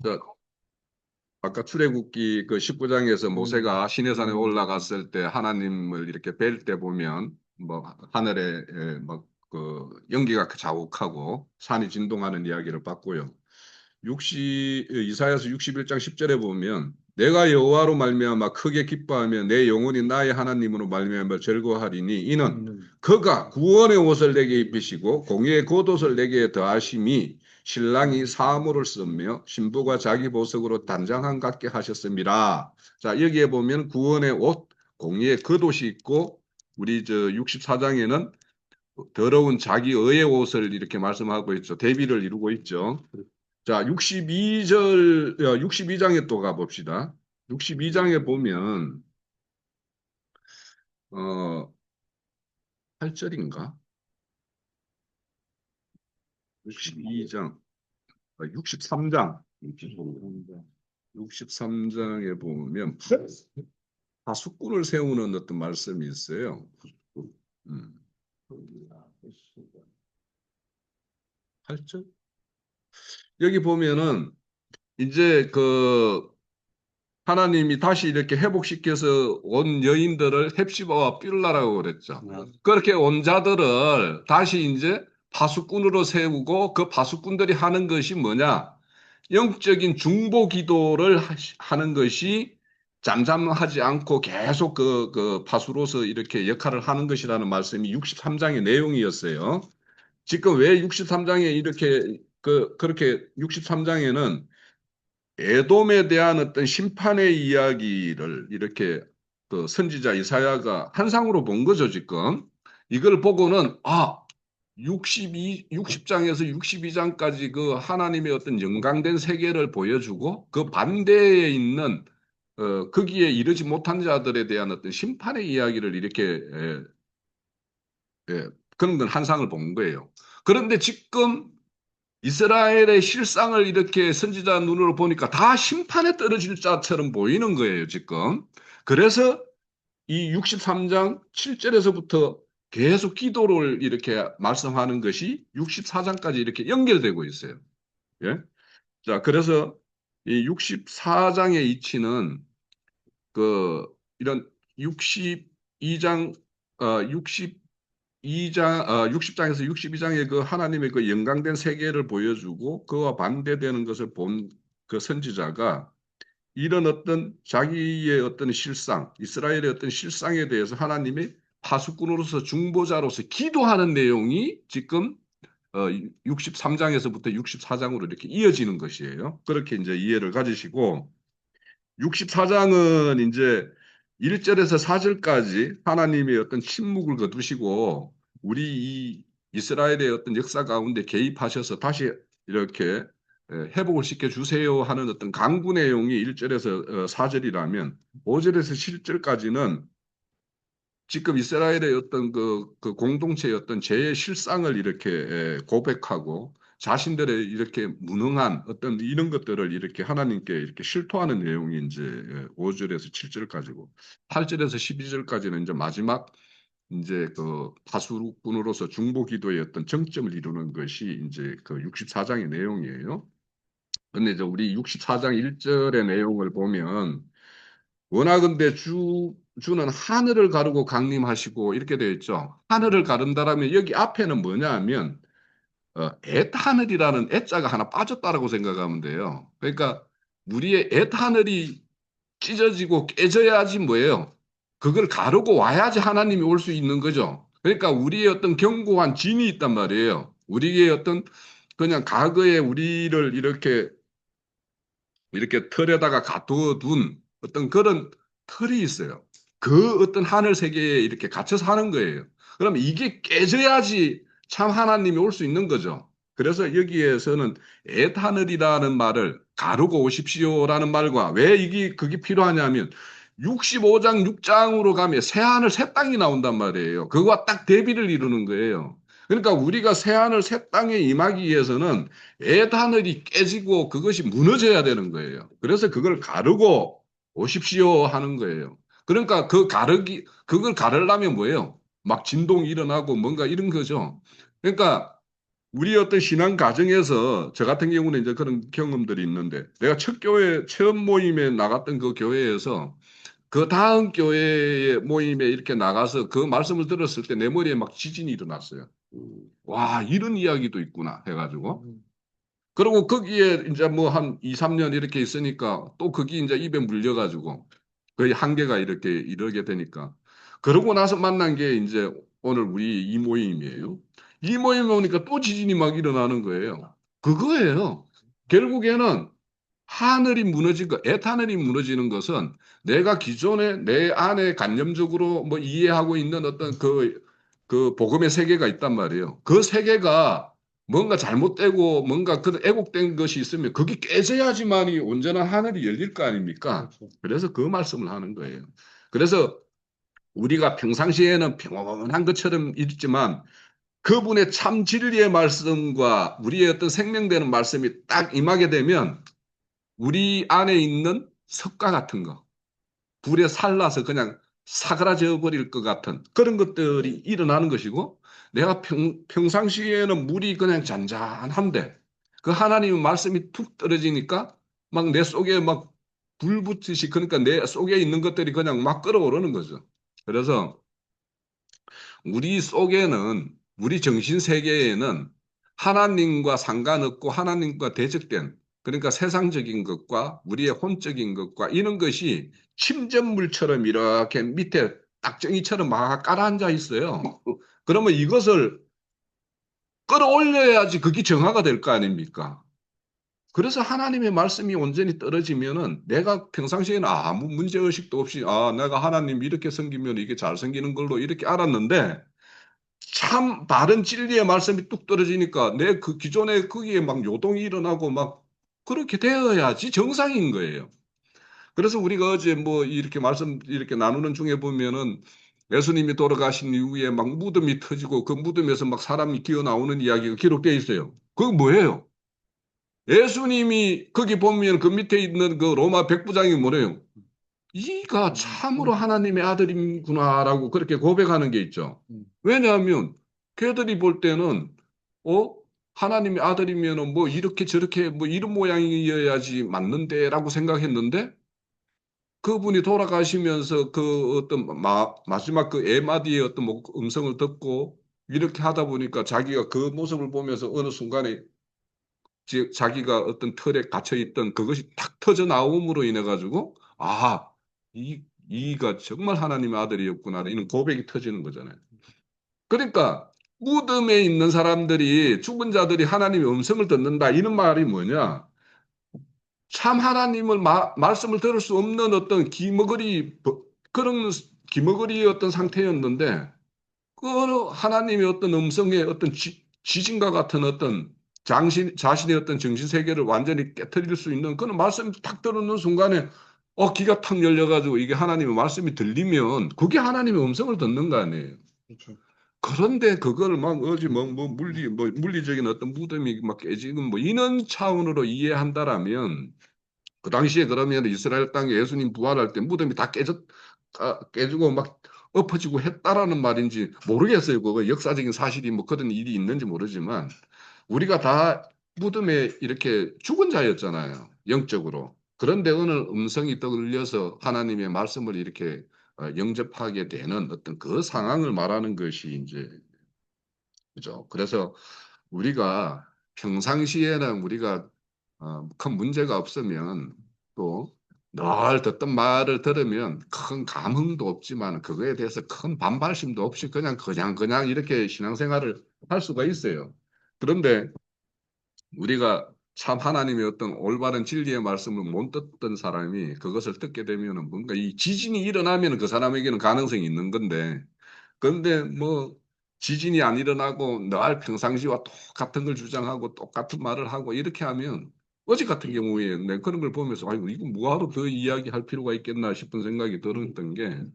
저, 아까 출애굽기 그 19장에서 모세가 시내산에 올라갔을 때 하나님을 이렇게 뵐 때 보면 뭐 하늘에 막그 연기가 자욱하고 산이 진동하는 이야기를 봤고요. 이사야서 61장 10절에 보면 내가 여호와로 말미암아 크게 기뻐하며 내 영혼이 나의 하나님으로 말미암아 즐거워하리니 이는 그가 구원의 옷을 내게 입히시고 공의의 겉옷을 내게 더하심이 신랑이 사모를 쓰며 신부가 자기 보석으로 단장한 같게 하셨습니다. 자, 여기에 보면 구원의 옷, 공의의 겉옷이 있고 우리 저 64장에는 더러운 자기 의의 옷을 이렇게 말씀하고 있죠. 대비를 이루고 있죠. 자, 62장에 또 가봅시다. 62장에 보면, 8절인가? 62장, 63장. 63장에 보면, 파수꾼을 세우는 어떤 말씀이 있어요. 음. 8절? 여기 보면은, 이제 하나님이 다시 이렇게 회복시켜서 온 여인들을 헵시바와 빌라라고 그랬죠. 그렇게 온 자들을 다시 이제 파수꾼으로 세우고 그 파수꾼들이 하는 것이 뭐냐? 영적인 중보 기도를 하는 것이 잠잠하지 않고 계속 그 파수로서 이렇게 역할을 하는 것이라는 말씀이 63장의 내용이었어요. 지금 왜 63장에 이렇게 그렇게 63장에는 에돔에 대한 어떤 심판의 이야기를 이렇게 그 선지자 이사야가 환상으로 본 거죠, 지금. 이걸 보고는 60장에서 62장까지 그 하나님의 어떤 영광된 세계를 보여주고 그 반대에 있는 거기에 이르지 못한 자들에 대한 어떤 심판의 이야기를 이렇게 그런 건 환상을 본 거예요. 그런데 지금 이스라엘의 실상을 이렇게 선지자 눈으로 보니까 다 심판에 떨어질 자처럼 보이는 거예요, 지금. 그래서 이 63장 7절에서부터 계속 기도를 이렇게 말씀하는 것이 64장까지 이렇게 연결되고 있어요. 예? 자, 그래서 이 64장의 이치는 이런 62장, 60장에서 62장의 그 하나님의 그 영광된 세계를 보여주고 그와 반대되는 것을 본 그 선지자가 이런 어떤 자기의 어떤 실상, 이스라엘의 어떤 실상에 대해서 하나님이 파수꾼으로서 중보자로서 기도하는 내용이 지금 63장에서부터 64장으로 이렇게 이어지는 것이에요. 그렇게 이제 이해를 가지시고 64장은 이제 1절에서 4절까지 하나님의 어떤 침묵을 거두시고 우리 이 이스라엘의 어떤 역사 가운데 개입하셔서 다시 이렇게 회복을 시켜주세요 하는 어떤 강구 내용이 1절에서 4절이라면 5절에서 7절까지는 지금 이스라엘의 어떤 그 공동체의 어떤 죄의 실상을 이렇게 고백하고 자신들의 이렇게 무능한 어떤 이런 것들을 이렇게 하나님께 이렇게 실토하는 내용이 이제 5절에서 7절까지고 8절에서 12절까지는 이제 마지막 이제 그 파수꾼으로서 중보 기도의 어떤 정점을 이루는 것이 이제 그 64장의 내용이에요. 근데 이제 우리 64장 1절의 내용을 보면 원하건대 주는 하늘을 가르고 강림하시고 이렇게 되어 있죠. 하늘을 가른다라면 여기 앞에는 뭐냐 하면 엣하늘이라는 엣자가 하나 빠졌다라고 생각하면 돼요. 그러니까 우리의 엣하늘이 찢어지고 깨져야지 뭐예요. 그걸 가르고 와야지 하나님이 올 수 있는 거죠. 그러니까 우리의 어떤 견고한 진이 있단 말이에요. 우리의 어떤 그냥 과거에 우리를 이렇게 틀에다가 가둬둔 어떤 그런 틀이 있어요. 그 어떤 하늘 세계에 이렇게 갇혀 사는 거예요. 그럼 이게 깨져야지 참 하나님이 올 수 있는 거죠. 그래서 여기에서는 엣하늘이라는 말을 가르고 오십시오라는 말과 왜 이게 그게 필요하냐면 65장 6장으로 가면 새 하늘 새 땅이 나온단 말이에요. 그거와 딱 대비를 이루는 거예요. 그러니까 우리가 새 하늘 새 땅에 임하기 위해서는 엣하늘이 깨지고 그것이 무너져야 되는 거예요. 그래서 그걸 가르고 오십시오 하는 거예요. 그러니까 그걸 가르려면 뭐예요? 막 진동이 일어나고 뭔가 이런 거죠. 그러니까 우리 어떤 신앙 과정에서 저 같은 경우는 이제 그런 경험들이 있는데 내가 첫 교회 처음 모임에 나갔던 그 교회에서 그 다음 교회 모임에 이렇게 나가서 그 말씀을 들었을 때 내 머리에 막 지진이 일어났어요. 와, 이런 이야기도 있구나 해가지고. 그리고 거기에 이제 뭐 한 2, 3년 이렇게 있으니까 또 거기 이제 입에 물려가지고 거의 한계가 이렇게 이르게 되니까. 그러고 나서 만난 게 이제 오늘 우리 이 모임이에요. 이 모임에 오니까 또 지진이 막 일어나는 거예요. 그거예요. 결국에는 하늘이 무너진 것, 애하늘이 무너지는 것은 내가 기존에 내 안에 관념적으로 뭐 이해하고 있는 어떤 그 복음의 세계가 있단 말이에요. 그 세계가 뭔가 잘못되고 뭔가 그 애곡된 것이 있으면 그게 깨져야지만이 온전한 하늘이 열릴 거 아닙니까? 그렇죠. 그래서 그 말씀을 하는 거예요. 그래서 우리가 평상시에는 평온한 것처럼 있지만 그분의 참 진리의 말씀과 우리의 어떤 생명되는 말씀이 딱 임하게 되면 우리 안에 있는 석가 같은 거, 불에 살라서 그냥 사그라져 버릴 것 같은 그런 것들이 일어나는 것이고, 내가 평상시에는 물이 그냥 잔잔한데, 그 하나님의 말씀이 툭 떨어지니까 막 내 속에 막 불 붙듯이, 그러니까 내 속에 있는 것들이 그냥 막 끓어오르는 거죠. 그래서 우리 속에는, 우리 정신 세계에는 하나님과 상관없고 하나님과 대적된, 그러니까 세상적인 것과 우리의 혼적인 것과 이런 것이 침전물처럼 이렇게 밑에 딱정이처럼 막 깔아앉아 있어요. 그러면 이것을 끌어올려야지 그게 정화가 될 거 아닙니까? 그래서 하나님의 말씀이 온전히 떨어지면은 내가 평상시에는 아무 문제의식도 없이, 내가 하나님 이렇게 섬기면 이게 잘 섬기는 걸로 이렇게 알았는데, 참 바른 진리의 말씀이 뚝 떨어지니까 내 그 기존에 거기에 막 요동이 일어나고 막 그렇게 되어야지 정상인 거예요. 그래서 우리가 어제 뭐 이렇게 말씀 이렇게 나누는 중에 보면은 예수님이 돌아가신 이후에 막 무덤이 터지고 그 무덤에서 막 사람이 기어 나오는 이야기가 기록되어 있어요. 그거 뭐예요? 예수님이 거기 보면 그 밑에 있는 그 로마 백부장이 뭐래요? 이가 참으로 하나님의 아들이구나라고 그렇게 고백하는 게 있죠. 왜냐하면 걔들이 볼 때는 어 하나님의 아들이면은 뭐 이렇게 저렇게 뭐 이런 모양이어야지 맞는데라고 생각했는데 그분이 돌아가시면서 그 어떤 마지막 그 에마디의 어떤 뭐 음성을 듣고 이렇게 하다 보니까 자기가 그 모습을 보면서 어느 순간에 자기가 어떤 틀에 갇혀 있던 그것이 탁 터져 나옴으로 인해 가지고 이가 정말 하나님의 아들이었구나 이런 고백이 터지는 거잖아요. 그러니까 무덤에 있는 사람들이 죽은 자들이 하나님의 음성을 듣는다 이런 말이 뭐냐? 참 하나님을 말씀을 들을 수 없는 어떤 그런 기머거리 어떤 상태였는데 그 하나님의 어떤 음성의 어떤 지진과 같은 어떤 자신의 어떤 정신 세계를 완전히 깨뜨릴 수 있는 그런 말씀이 탁 들어오는 순간에 귀가 탁 열려가지고 이게 하나님의 말씀이 들리면 그게 하나님의 음성을 듣는 거 아니에요. 그렇죠. 그런데 그걸 막 어지 뭐 물리적인 어떤 무덤이 막 깨지는 뭐 이런 차원으로 이해한다라면 그 당시에 그러면 이스라엘 땅에 예수님 부활할 때 무덤이 다 깨지고 막 엎어지고 했다라는 말인지 모르겠어요. 그거 역사적인 사실이 뭐 그런 일이 있는지 모르지만 우리가 다 무덤에 이렇게 죽은 자였잖아요. 영적으로. 그런데 어느 음성이 떠올려서 하나님의 말씀을 이렇게 영접하게 되는 어떤 그 상황을 말하는 것이 이제 그죠. 그래서 우리가 평상시에는 우리가 큰 문제가 없으면 또 늘 듣던 말을 들으면 큰 감흥도 없지만 그거에 대해서 큰 반발심도 없이 그냥 이렇게 신앙생활을 할 수가 있어요. 그런데 우리가 참 하나님의 어떤 올바른 진리의 말씀을 못 듣던 사람이 그것을 듣게 되면은 뭔가 이 지진이 일어나면 그 사람에게는 가능성이 있는 건데 그런데 뭐 지진이 안 일어나고 늘 평상시와 똑같은 걸 주장하고 똑같은 말을 하고 이렇게 하면 어제 같은 경우에 내 그런 걸 보면서 아이고 이거 뭐하러 더 이야기할 필요가 있겠나 싶은 생각이 들었던 게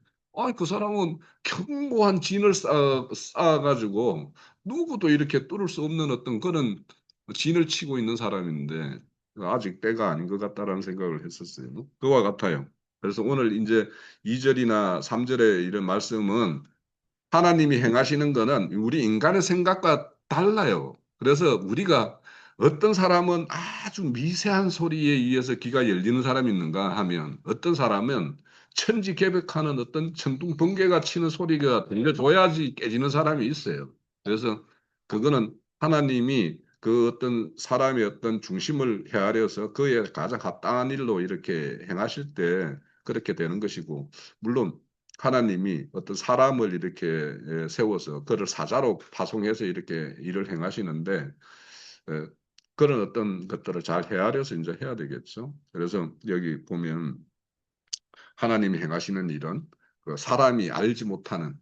그 사람은 견고한 진을 쌓아가지고 누구도 이렇게 뚫을 수 없는 어떤 그런 진을 치고 있는 사람인데 아직 때가 아닌 것 같다라는 생각을 했었어요. 그와 같아요. 그래서 오늘 이제 2절이나 3절의 이런 말씀은 하나님이 행하시는 거는 우리 인간의 생각과 달라요. 그래서 우리가 어떤 사람은 아주 미세한 소리에 의해서 귀가 열리는 사람이 있는가 하면 어떤 사람은 천지개벽하는 어떤 천둥 번개가 치는 소리가 들려줘야지 깨지는 사람이 있어요. 그래서 그거는 하나님이 그 어떤 사람의 어떤 중심을 헤아려서 그에 가장 합당한 일로 이렇게 행하실 때 그렇게 되는 것이고, 물론 하나님이 어떤 사람을 이렇게 세워서 그를 사자로 파송해서 이렇게 일을 행하시는데, 에, 그런 어떤 것들을 잘 헤아려서 이제 해야 되겠죠. 그래서 여기 보면 하나님이 행하시는 일은 그 사람이 알지 못하는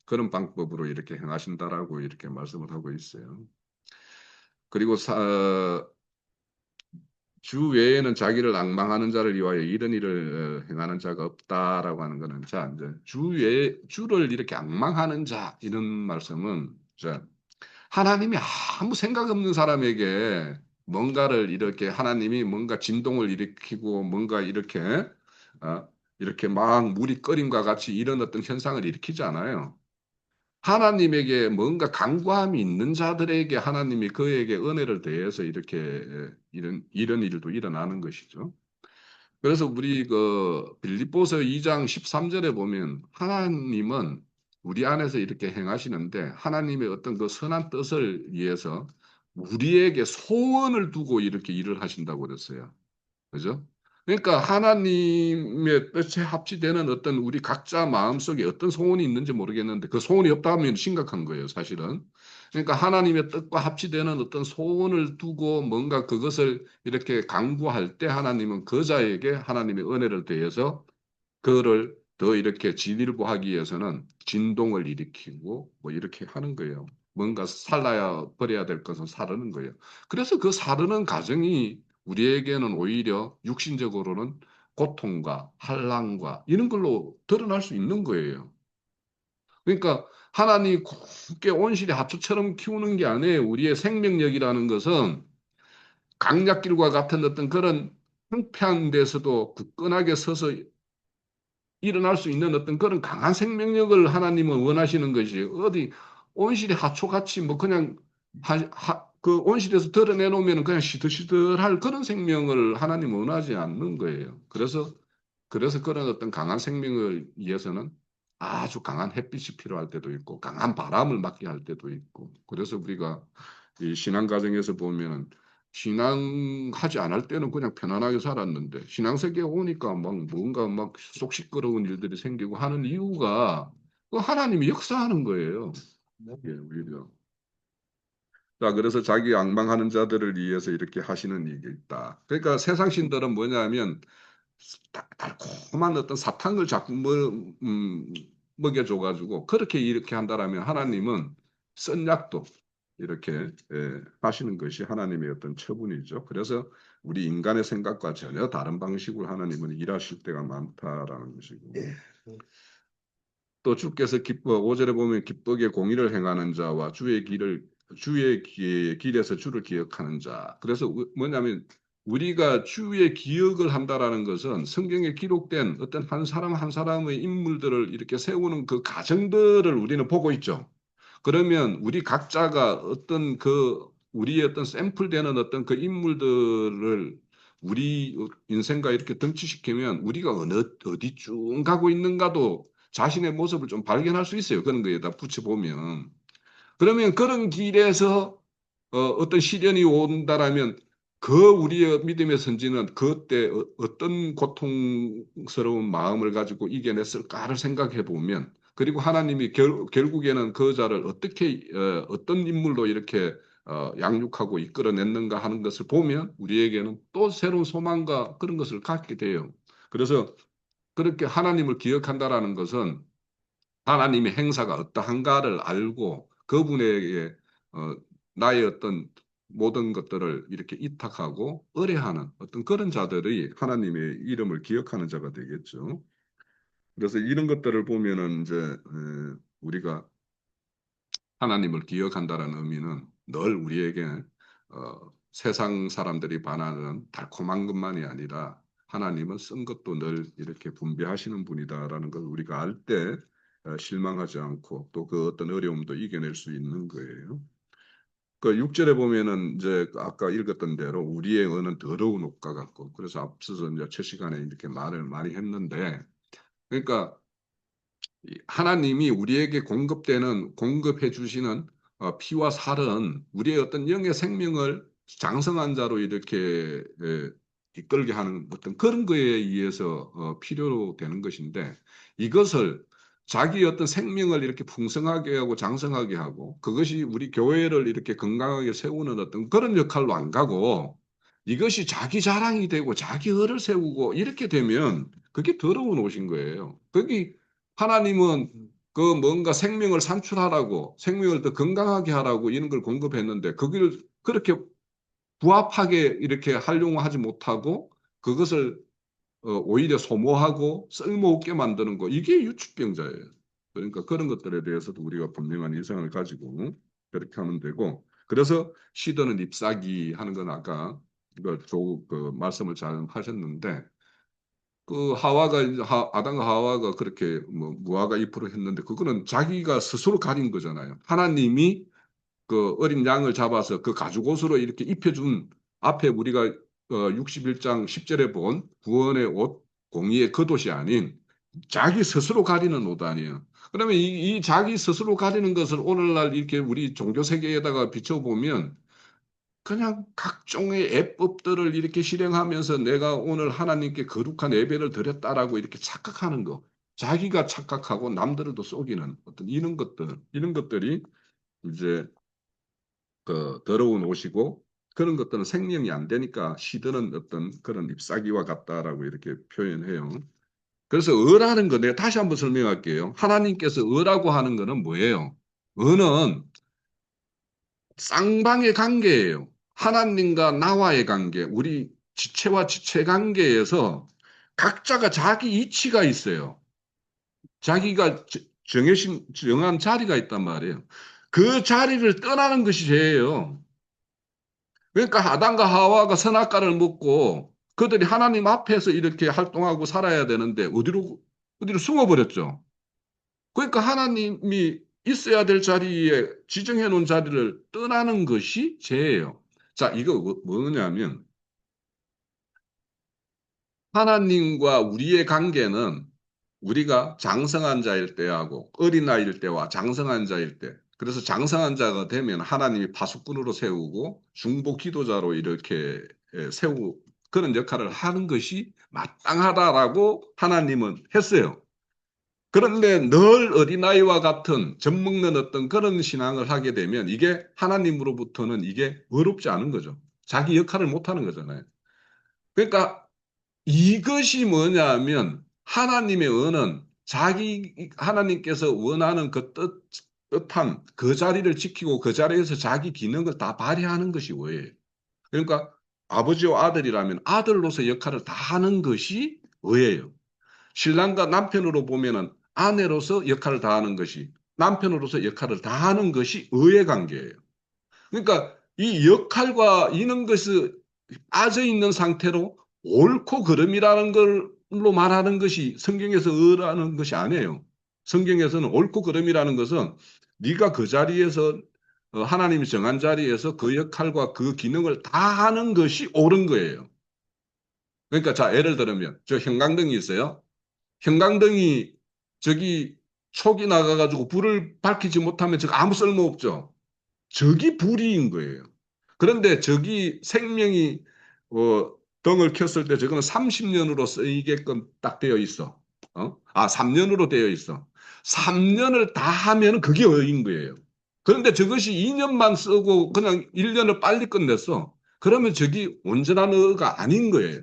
그런 방법으로 이렇게 행하신다라고 이렇게 말씀을 하고 있어요. 그리고 주 외에는 자기를 앙망하는 자를 위하여 이런 일을 행하는 자가 없다라고 하는 것은, 자, 이제 주 외에 주를 이렇게 앙망하는 자 이런 말씀은, 자, 하나님이 아무 생각 없는 사람에게 뭔가를 이렇게 하나님이 뭔가 진동을 일으키고 뭔가 이렇게 이렇게 막 물이 끓임과 같이 이런 어떤 현상을 일으키지 않아요. 하나님에게 뭔가 간구함이 있는 자들에게 하나님이 그에게 은혜를 대해서 이렇게 이런 일도 일어나는 것이죠. 그래서 우리 그 빌립보서 2장 13절에 보면 하나님은 우리 안에서 이렇게 행하시는데 하나님의 어떤 그 선한 뜻을 위해서 우리에게 소원을 두고 이렇게 일을 하신다고 그랬어요. 그죠? 그러니까 하나님의 뜻에 합치되는 어떤 우리 각자 마음속에 어떤 소원이 있는지 모르겠는데 그 소원이 없다면 심각한 거예요, 사실은. 그러니까 하나님의 뜻과 합치되는 어떤 소원을 두고 뭔가 그것을 이렇게 강구할 때 하나님은 그 자에게 하나님의 은혜를 대해서 그거를 더 이렇게 진일보하기 위해서는 진동을 일으키고 뭐 이렇게 하는 거예요. 뭔가 살라야 버려야 될 것은 사르는 거예요. 그래서 그 사르는 과정이 우리에게는 오히려 육신적으로는 고통과 한란과 이런 걸로 드러날 수 있는 거예요. 그러니까 하나님 굳게 온실의 하초처럼 키우는 게 아니에요. 우리의 생명력이라는 것은 강약길과 같은 어떤 그런 평평한 데서도 굳건하게 서서 일어날 수 있는 어떤 그런 강한 생명력을 하나님은 원하시는 것이, 어디 온실의 하초같이 뭐 그냥 그 온실에서 드러내놓으면 그냥 시들시들할 그런 생명을 하나님은 원하지 않는 거예요. 그래서 그런 어떤 강한 생명을 위해서는 아주 강한 햇빛이 필요할 때도 있고 강한 바람을 맞게 할 때도 있고, 그래서 우리가 이 신앙 과정에서 보면은 신앙하지 않을 때는 그냥 편안하게 살았는데 신앙세계에 오니까 막 뭔가 막 속 시끄러운 일들이 생기고 하는 이유가 그 하나님이 역사하는 거예요. 예, 오히려. 자, 그래서 자기 앙망하는 자들을 위해서 이렇게 하시는 일이 있다. 그러니까 세상 신들은 뭐냐면 달콤한 어떤 사탕을 자꾸 먹여줘가지고 그렇게 이렇게 한다라면 하나님은 쓴 약도 이렇게 하시는 것이 하나님의 어떤 처분이죠. 그래서 우리 인간의 생각과 전혀 다른 방식으로 하나님은 일하실 때가 많다라는 것이고. 또 주께서 5절에 보면 기쁘게 공의를 행하는 자와 주의 길에서 주를 기억하는 자. 그래서 뭐냐면 우리가 주의 기억을 한다라는 것은 성경에 기록된 어떤 한 사람 한 사람의 인물들을 이렇게 세우는 그 과정들을 우리는 보고 있죠. 그러면 우리 각자가 어떤 그 우리의 어떤 샘플되는 어떤 그 인물들을 우리 인생과 이렇게 등치시키면 우리가 어디쯤 가고 있는가도 자신의 모습을 좀 발견할 수 있어요. 그런 거에다 붙여보면. 그러면 그런 길에서 어떤 시련이 온다라면 그 우리의 믿음의 선지는 그때 어떤 고통스러운 마음을 가지고 이겨냈을까를 생각해 보면, 그리고 하나님이 결국에는 그 자를 어떻게 어떤 인물로 이렇게 양육하고 이끌어냈는가 하는 것을 보면 우리에게는 또 새로운 소망과 그런 것을 갖게 돼요. 그래서 그렇게 하나님을 기억한다라는 것은 하나님의 행사가 어떠한가를 알고 그분에게 어, 나의 어떤 모든 것들을 이렇게 이탁하고 의뢰하는 어떤 그런 자들이 하나님의 이름을 기억하는 자가 되겠죠. 그래서 이런 것들을 보면은 이제 우리가 하나님을 기억한다라는 의미는 늘 우리에게 세상 사람들이 반하는 달콤한 것만이 아니라 하나님은 쓴 것도 늘 이렇게 분배하시는 분이다라는 걸 우리가 알 때 실망하지 않고 또 그 어떤 어려움도 이겨낼 수 있는 거예요. 그 6절에 보면은 이제 아까 읽었던 대로 우리의 은은 더러운 옷과 같고, 그래서 앞서서 이제 첫 시간에 이렇게 말을 많이 했는데, 그러니까 하나님이 우리에게 공급해 주시는 피와 살은 우리의 어떤 영의 생명을 장성한 자로 이렇게 이끌게 하는 어떤 그런 거에 의해서 필요로 되는 것인데, 이것을 자기 어떤 생명을 이렇게 풍성하게 하고 장성하게 하고, 그것이 우리 교회를 이렇게 건강하게 세우는 어떤 그런 역할로 안 가고, 이것이 자기 자랑이 되고 자기 의를 세우고 이렇게 되면 그게 더러운 옷인 거예요. 거기 하나님은 그 뭔가 생명을 산출하라고, 생명을 더 건강하게 하라고 이런 걸 공급했는데, 그걸 그렇게 부합하게 이렇게 하려고 하지 못하고, 그것을 오히려 소모하고 쓸모없게 만드는 거, 이게 유축병자예요. 그러니까 그런 것들에 대해서도 우리가 분명한 인상을 가지고 그렇게 하면 되고, 그래서 시드는 잎사귀 하는 건 아까 그 말씀을 잘 하셨는데, 그 아담과 하와가 그렇게 뭐 무화과 잎으로 했는데, 그거는 자기가 스스로 가진 거잖아요. 하나님이 그 어린 양을 잡아서 그 가죽옷으로 이렇게 입혀준, 앞에 우리가 61장 10절에 본 구원의 옷, 공의의 겉옷이 아닌 자기 스스로 가리는 옷 아니에요. 그러면 이 자기 스스로 가리는 것을 오늘날 이렇게 우리 종교 세계에다가 비춰보면, 그냥 각종의 애법들을 이렇게 실행하면서 내가 오늘 하나님께 거룩한 예배를 드렸다라고 이렇게 착각하는 거. 자기가 착각하고 남들도 속이는 어떤 이런 것들이 이제 그 더러운 옷이고, 그런 것들은 생명이 안 되니까 시드는 어떤 그런 잎사귀와 같다라고 이렇게 표현해요. 그래서 의라는 거 내가 다시 한번 설명할게요. 하나님께서 의라고 하는 거는 뭐예요? 의는 쌍방의 관계예요. 하나님과 나와의 관계, 우리 지체와 지체 관계에서 각자가 자기 이치가 있어요. 자기가 정한 자리가 있단 말이에요. 그 자리를 떠나는 것이 죄예요. 그러니까 아담과 하와가 선악과를 먹고 그들이 하나님 앞에서 이렇게 활동하고 살아야 되는데 어디로 숨어버렸죠. 그러니까 하나님이 있어야 될 자리에 지정해 놓은 자리를 떠나는 것이 죄예요. 자, 이거 뭐냐면 하나님과 우리의 관계는 우리가 장성한 자일 때하고 어린아이일 때와 장성한 자일 때, 그래서 장성한 자가 되면 하나님이 파수꾼으로 세우고 중보 기도자로 이렇게 세우고 그런 역할을 하는 것이 마땅하다라고 하나님은 했어요. 그런데 늘 어린아이와 같은 젖먹는 어떤 그런 신앙을 하게 되면 이게 하나님으로부터는 이게 어렵지 않은 거죠. 자기 역할을 못하는 거잖아요. 그러니까 이것이 뭐냐면 하나님의 은은 자기 하나님께서 원하는 그 뜻한 그 자리를 지키고 그 자리에서 자기 기능을 다 발휘하는 것이 뭐예요. 그러니까 아버지와 아들이라면 아들로서 역할을 다 하는 것이 의예요. 신랑과 남편으로 보면은 아내로서 역할을 다하는 것이, 남편으로서 역할을 다하는 것이 의의 관계예요. 그러니까 이 역할과 이런 것을 빠져 있는 상태로 옳고 그름이라는 걸로 말하는 것이 성경에서 의라는 것이 아니에요. 성경에서는 옳고 그름이라는 것은 네가 그 자리에서 하나님이 정한 자리에서 그 역할과 그 기능을 다 하는 것이 옳은 거예요. 그러니까 자, 예를 들면 저 형광등이 있어요. 형광등이 저기 촉이 나가가지고 불을 밝히지 못하면 저거 아무 쓸모 없죠. 저기 불이인 거예요. 그런데 저기 생명이 어, 등을 켰을 때 저거는 30년으로 쓰이게끔 딱 되어 있어. 3년으로 되어 있어. 3년을 다 하면 그게 어인 거예요. 그런데 저것이 2년만 쓰고 그냥 1년을 빨리 끝냈어. 그러면 저기 온전한 의가 아닌 거예요.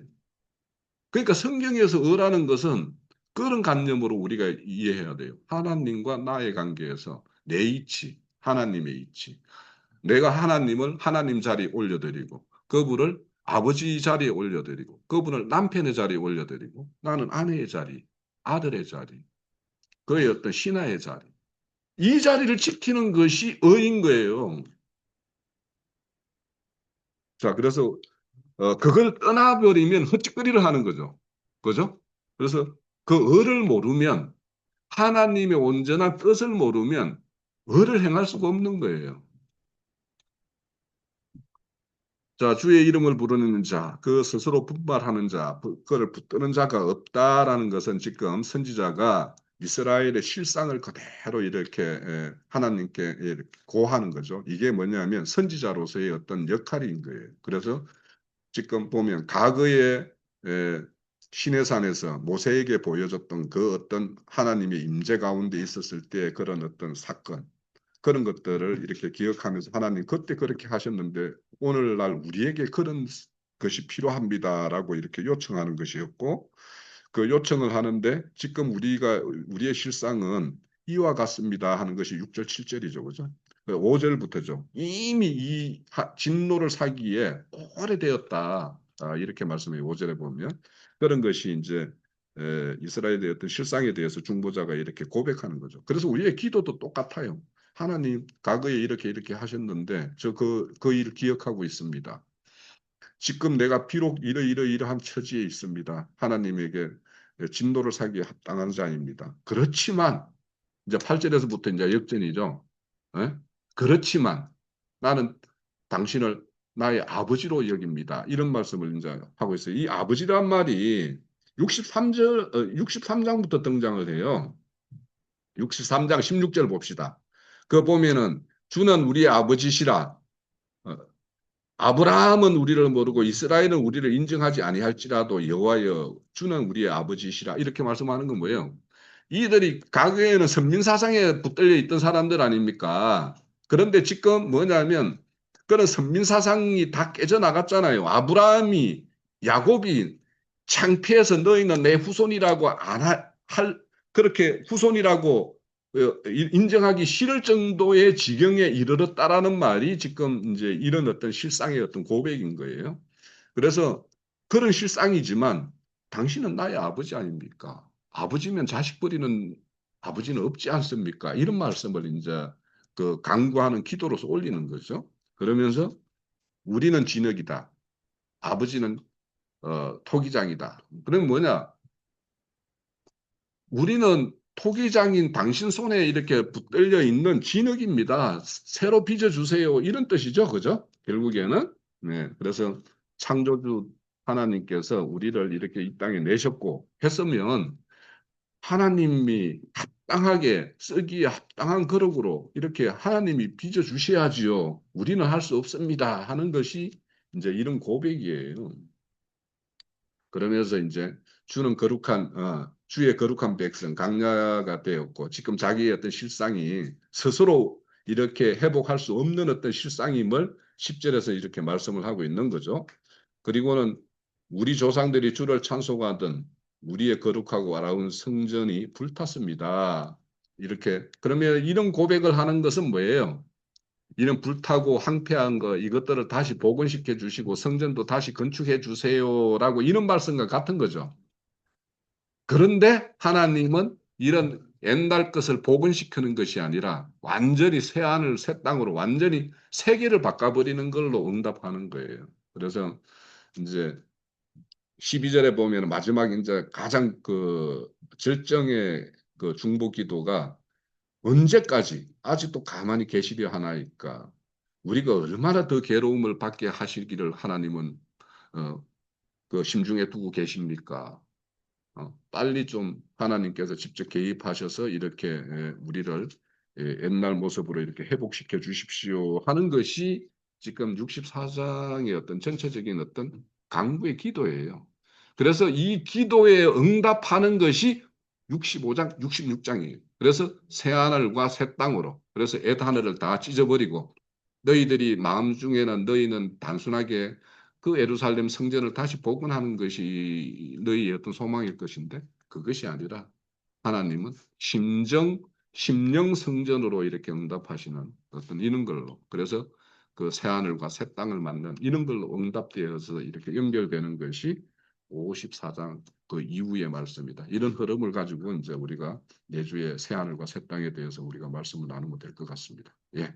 그러니까 성경에서 의라는 것은 그런 관념으로 우리가 이해해야 돼요. 하나님과 나의 관계에서 내 이치, 하나님의 이치. 내가 하나님을 하나님 자리에 올려드리고, 그분을 아버지 자리에 올려드리고, 그분을 남편의 자리에 올려드리고, 나는 아내의 자리, 아들의 자리, 그의 어떤 신하의 자리. 이 자리를 지키는 것이 의인 거예요. 자, 그래서 그걸 떠나버리면 헛짓거리를 하는 거죠. 그죠? 그래서 그 의를 모르면, 하나님의 온전한 뜻을 모르면 의를 행할 수가 없는 거예요. 자, 주의 이름을 부르는 자, 그 스스로 분발하는 자, 그를 붙드는 자가 없다라는 것은 지금 선지자가 이스라엘의 실상을 그대로 이렇게 하나님께 이렇게 고하는 거죠. 이게 뭐냐면 선지자로서의 어떤 역할인 거예요. 그래서 지금 보면 과거에 에, 시내산에서 모세에게 보여줬던 그 어떤 하나님의 임재 가운데 있었을 때 그런 어떤 사건, 그런 것들을 이렇게 기억하면서 하나님 그때 그렇게 하셨는데 오늘날 우리에게 그런 것이 필요합니다라고 이렇게 요청하는 것이었고, 그 요청을 하는데 지금 우리의 실상은 이와 같습니다 하는 것이 6절 7절이죠. 그죠? 5절부터죠. 이미 이 진노를 사기에 오래되었다. 이렇게 말씀해요. 5절에 보면 그런 것이 이제 이스라엘의 어떤 실상에 대해서 중보자가 이렇게 고백하는 거죠. 그래서 우리의 기도도 똑같아요. 하나님 과거에 이렇게 하셨는데 저 그 일 기억하고 있습니다. 지금 내가 비록 이러이러한 처지에 있습니다. 하나님에게 진노를 사기에 합당한 자입니다. 그렇지만 이제 8절에서부터 이제 역전이죠. 예? 그렇지만 나는 당신을 나의 아버지로 여깁니다. 이런 말씀을 이제 하고 있어요. 이 아버지란 말이 63장부터 등장을 해요. 63장 16절 봅시다. 그 보면은 주는 우리의 아버지시라. 어, 아브라함은 우리를 모르고 이스라엘은 우리를 인정하지 아니할지라도 여호와여 주는 우리의 아버지시라. 이렇게 말씀하는 건 뭐예요? 이들이 과거에는 선민 사상에 붙들려 있던 사람들 아닙니까? 그런데 지금 뭐냐면 그런 선민 사상이 다 깨져 나갔잖아요. 아브라함이 야곱이 창피해서 너희는 내 후손이라고 안 할 그렇게 후손이라고 인정하기 싫을 정도의 지경에 이르렀다라는 말이 지금 이제 이런 어떤 실상의 어떤 고백인 거예요. 그래서 그런 실상이지만 당신은 나의 아버지 아닙니까? 아버지면 자식 버리는 아버지는 없지 않습니까? 이런 말씀을 이제 그 강구하는 기도로서 올리는 거죠. 그러면서 우리는 진흙이다. 아버지는 토기장이다. 그럼 뭐냐? 우리는 토기장인 당신 손에 이렇게 붙들려 있는 진흙입니다. 새로 빚어주세요. 이런 뜻이죠. 그죠? 결국에는. 네. 그래서 창조주 하나님께서 우리를 이렇게 이 땅에 내셨고 했으면 하나님이 합당하게 쓰기에 합당한 거룩으로 이렇게 하나님이 빚어주셔야지요. 우리는 할 수 없습니다. 하는 것이 이제 이런 고백이에요. 그러면서 이제 주는 주의 거룩한 백성 강야가 되었고 지금 자기의 어떤 실상이 스스로 이렇게 회복할 수 없는 어떤 실상임을 10절에서 이렇게 말씀을 하고 있는 거죠. 그리고는 우리 조상들이 주를 찬송하던 우리의 거룩하고 아름다운 성전이 불탔습니다. 이렇게 그러면 이런 고백을 하는 것은 뭐예요? 이런 불타고 황폐한 거 이것들을 다시 복원시켜 주시고 성전도 다시 건축해 주세요라고 이런 말씀과 같은 거죠. 그런데 하나님은 이런 옛날 것을 복원시키는 것이 아니라 완전히 새 하늘 새 땅으로 완전히 세계를 바꿔버리는 걸로 응답하는 거예요. 그래서 이제 12절에 보면 마지막 이제 가장 그 절정의 그 중보 기도가 언제까지 아직도 가만히 계시려 하나이까? 우리가 얼마나 더 괴로움을 받게 하시기를 하나님은 어, 그 심중에 두고 계십니까? 빨리 좀 하나님께서 직접 개입하셔서 이렇게 우리를 옛날 모습으로 이렇게 회복시켜 주십시오 하는 것이 지금 64장의 어떤 전체적인 어떤 강구의 기도예요. 그래서 이 기도에 응답하는 것이 65장, 66장이에요. 그래서 새 하늘과 새 땅으로 그래서 옛 하늘을 다 찢어버리고 너희들이 마음 중에는 너희는 단순하게 그 예루살렘 성전을 다시 복원하는 것이 너희의 어떤 소망일 것인데 그것이 아니라 하나님은 심령 성전으로 이렇게 응답하시는 어떤 이런 걸로 그래서 그 새하늘과 새 땅을 만든 이런 걸로 응답되어서 이렇게 연결되는 것이 54장 그 이후의 말씀이다. 이런 흐름을 가지고 이제 우리가 내주의 새하늘과 새 땅에 대해서 우리가 말씀을 나누면 될 것 같습니다. 예.